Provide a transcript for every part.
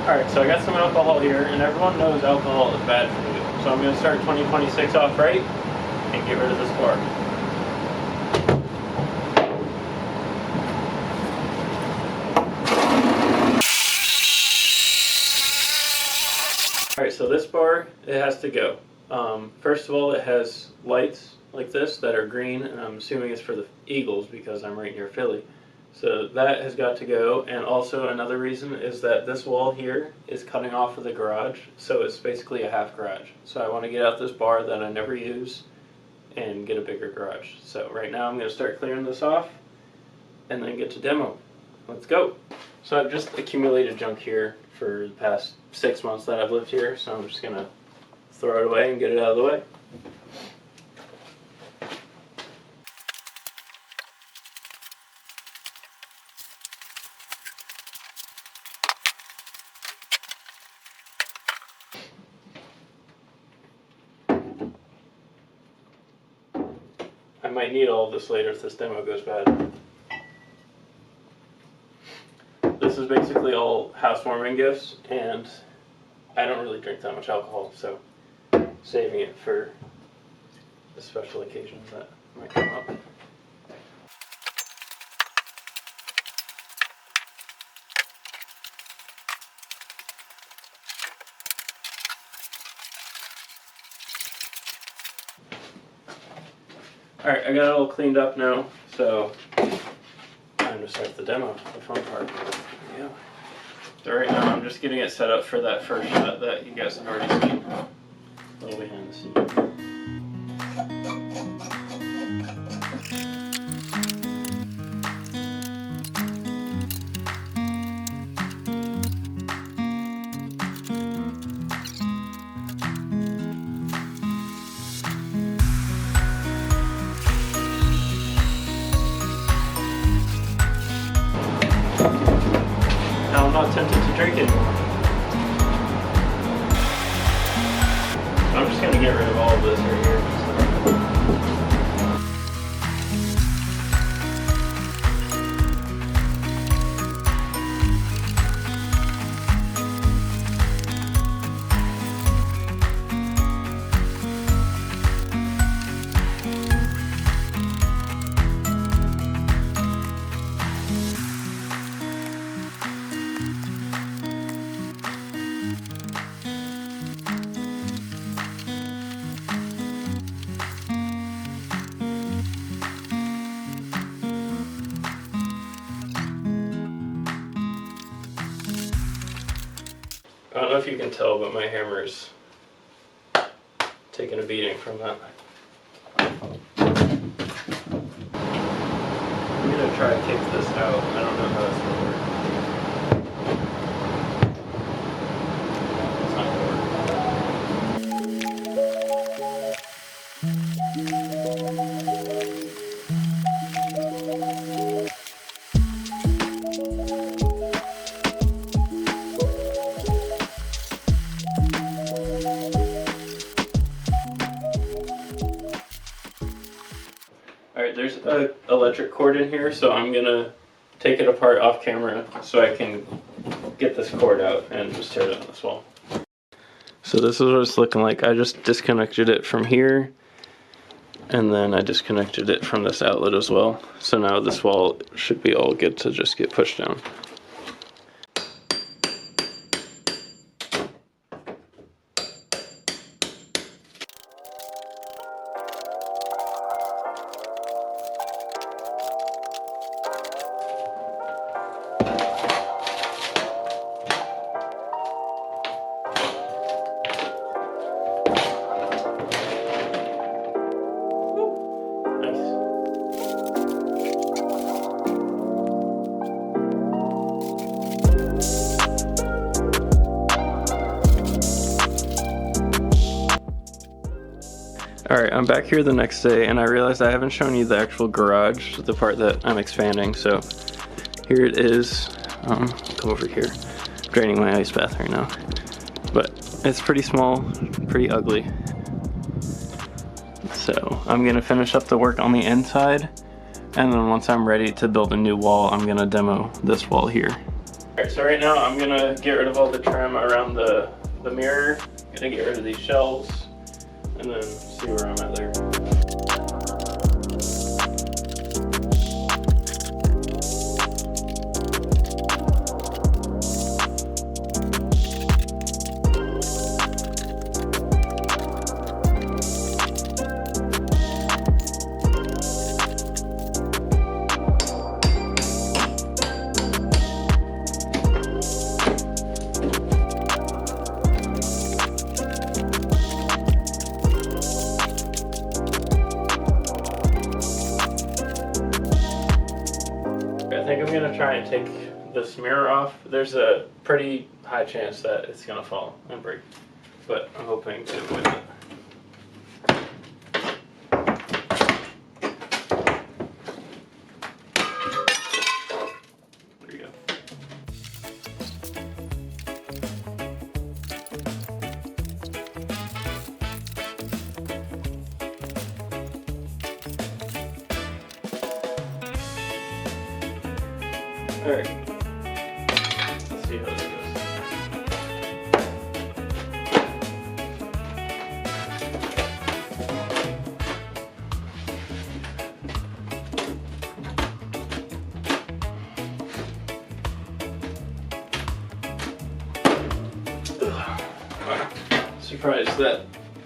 Alright, so I got some alcohol here, and everyone knows alcohol is bad for you. So I'm going to start 2026 off right and get rid of this bar. Alright, so this bar, it has to go. First of all, it has lights like this that are green, and I'm assuming it's for the Eagles because I'm right near Philly. So that has got to go, and also another reason is that this wall here is cutting off of the garage, so it's basically a half garage. So I want to get out this bar that I never use and get a bigger garage. So right now I'm going to start clearing this off and then get to demo. Let's go. So I've just accumulated junk here for the past 6 months that I've lived here, so I'm just going to throw it away and get it out of the way. I might need all of this later if this demo goes bad. This is basically all housewarming gifts, and I don't really drink that much alcohol, so saving it for the special occasions that might come up. Alright, I got it all cleaned up now, so time to start the demo, the fun part. Yeah. So right now I'm just getting it set up for that first shot that you guys have already seen. A little behind the scenes. Now I'm not tempted to drink it anymore. I'm just going to get rid of all of this right here. I don't know if you can tell, but my hammer's taking a beating from that. I'm gonna try to kick this out. I don't know how that's gonna work. It's not gonna work. Alright, there's an electric cord in here, so I'm gonna take it apart off camera so I can get this cord out and just tear it on this wall. So this is what it's looking like. I just disconnected it from here, and then I disconnected it from this outlet as well. So now this wall should be all good to just get pushed down. Alright, I'm back here the next day, and I realized I haven't shown you the actual garage, the part that I'm expanding, so here it is. Come over here. I'm draining my ice bath right now. But it's pretty small, pretty ugly. So I'm gonna finish up the work on the inside, and then once I'm ready to build a new wall, I'm gonna demo this wall here. Alright, so right now I'm gonna get rid of all the trim around the mirror. I'm gonna get rid of these shelves and then see where I'm at there. I think I'm gonna try and take this mirror off. There's a pretty high chance that it's gonna fall and break, but I'm hoping to avoid it. There you go. Alright, let's see how this goes. Surprised that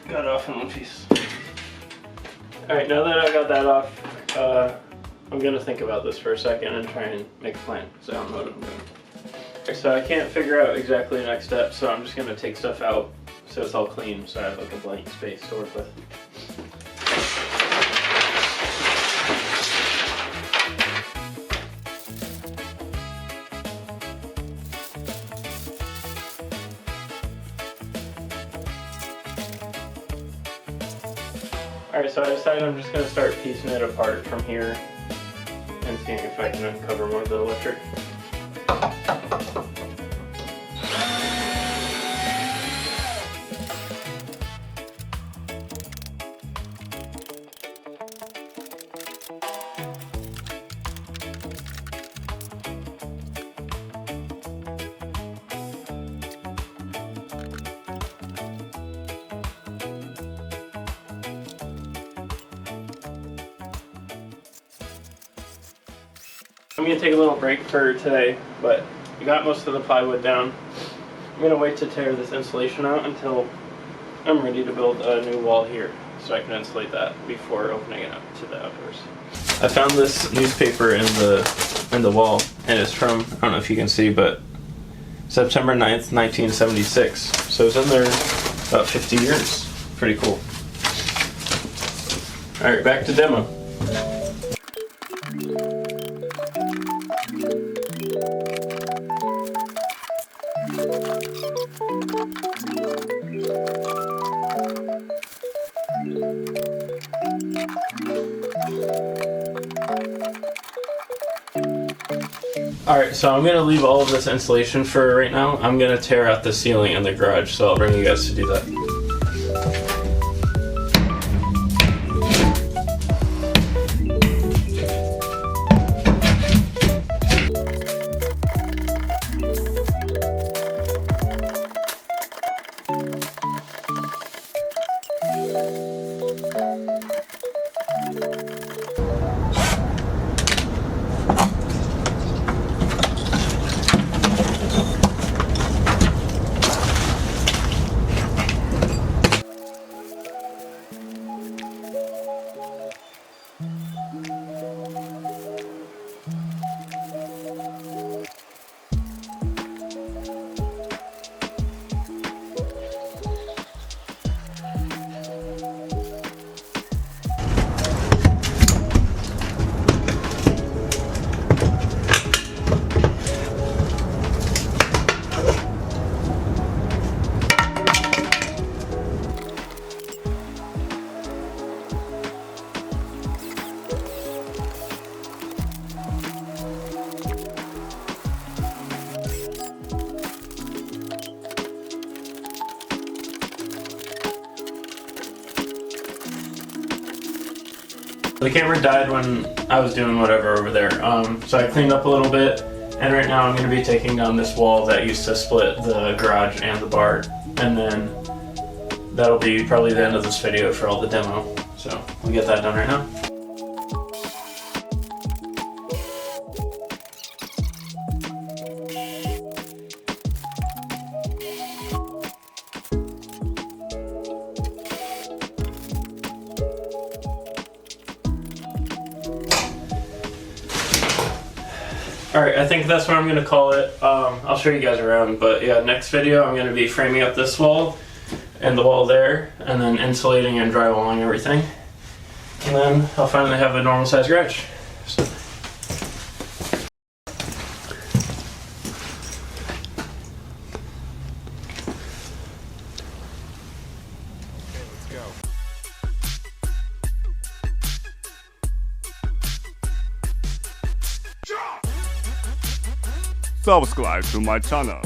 got off in one piece. Alright, now that I got that off, I'm gonna think about this for a second and try and make a plan, because I don't know what I'm doing. Okay, so I can't figure out exactly the next step, so I'm just gonna take stuff out so it's all clean, so I have like a blank space to work with. Alright, so I decided I'm just gonna start piecing it apart from here and seeing if I can uncover more of the electric. I'm going to take a little break for today, but I got most of the plywood down. I'm going to wait to tear this insulation out until I'm ready to build a new wall here, so I can insulate that before opening it up to the outdoors. I found this newspaper in the wall, and it's from, I don't know if you can see, but September 9th, 1976. So it's in there about 50 years. Pretty cool. Alright, back to demo. Alright, so I'm going to leave all of this insulation for right now. I'm going to tear out the ceiling in the garage, so I'll bring you guys to do that. The camera died when I was doing whatever over there, so I cleaned up a little bit, And right now I'm going to be taking down this wall that used to split the garage and the bar, and then that'll be probably the end of this video for all the demo. So we'll get that done right now. Alright, I think that's what I'm going to call it. I'll show you guys around, but yeah, next video I'm going to be framing up this wall and the wall there, and then insulating and drywalling everything. And then I'll finally have a normal size garage. So. Subscribe to my channel.